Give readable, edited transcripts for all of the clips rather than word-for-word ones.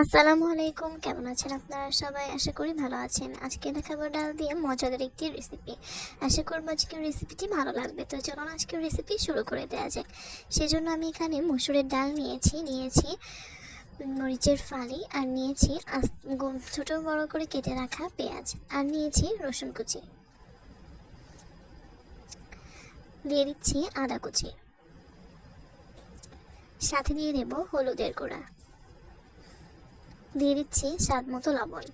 আসসালামু আলাইকুম, কেমন আছেন আপনারা সবাই? আশা করি ভালো আছেন। আজকে দেখাবো ডাল দিয়ে মজাদার একটি রেসিপি। আশা করবো আজকের রেসিপিটি ভালো লাগবে। তো চলুন আজকের রেসিপি শুরু করে দেওয়া যাক। সেজন্য আমি এখানে মসুরের ডাল নিয়েছি মরিচের ফালি, আর নিয়েছি ছোট বড় করে কেটে রাখা পেঁয়াজ, আর নিয়েছি রসুন কুচি, দিয়ে দিচ্ছি আদা কুচি, সাথে দিয়ে দেব হলুদের গুঁড়া, দিয়ে দিচ্ছি স্বাদ মতো লবণ,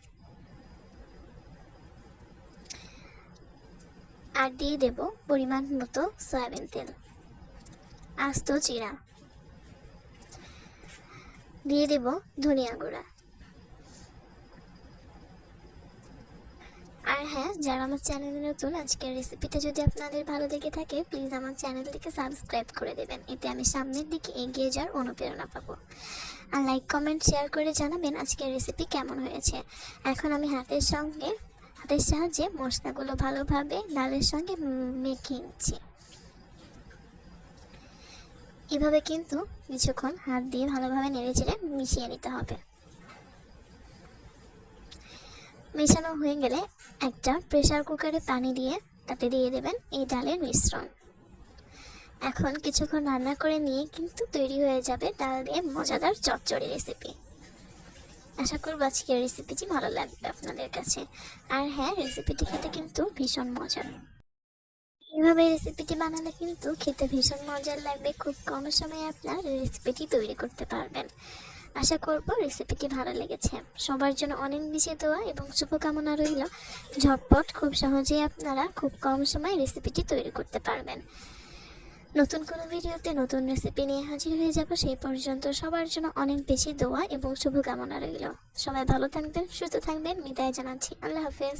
আর দিয়ে দেব পরিমাণ মতো সয়াবিন তেল, আস্ত জিরা, দিয়ে দেব ধনিয়া গুঁড়া। আর হ্যাঁ, যারা আমার চ্যানেলে নতুন, আজকের রেসিপিটা যদি আপনাদের ভালো লেগে থাকে প্লিজ আমার চ্যানেলটিকে সাবস্ক্রাইব করে দেবেন, এতে আমি সামনের দিকে এগিয়ে যাওয়ার অনুপ্রেরণা পাবো। আর লাইক কমেন্ট শেয়ার করে জানাবেন আজকের রেসিপি কেমন হয়েছে। এখন আমি হাতের সাহায্যে মশলাগুলো ভালোভাবে ডালের সঙ্গে মেখে নিচ্ছি। এভাবে কিন্তু কিছুক্ষণ হাত দিয়ে ভালোভাবে নেড়েচেড়ে মিশিয়ে নিতে হবে। মেশানো হয়ে গেলে একটা প্রেসার কুকারে পানি দিয়ে তাতে দিয়ে দেবেন এই ডালের মিশ্রণ। এখন কিছুক্ষণ রান্না করে নিয়ে কিন্তু তৈরি হয়ে যাবে ডাল দিয়ে মজাদার চচ্চড়ি রেসিপি। আশা করব আজকের রেসিপিটি ভালো লাগবে আপনাদের কাছে। আর হ্যাঁ, রেসিপিটি খেতে কিন্তু ভীষণ মজার। এভাবে রেসিপিটি বানালে কিন্তু খেতে ভীষণ মজার লাগবে। খুব কম সময়ে আপনার রেসিপিটি তৈরি করতে পারবেন। আশা করব রেসিপিটি ভালো লেগেছে। সবার জন্য অনেক বেশি দোয়া এবং শুভকামনা রইল। ঝটপট খুব সহজেই আপনারা খুব কম সময়ে রেসিপিটি তৈরি করতে পারবেন। নতুন কোনো ভিডিওতে নতুন রেসিপি নিয়ে হাজির হয়ে যাব। সেই পর্যন্ত সবার জন্য অনেক বেশি দোয়া এবং শুভকামনা রইল। সবাই ভালো থাকবেন, সুস্থ থাকবেন। বিদায় জানাচ্ছি। আল্লাহ হাফেজ।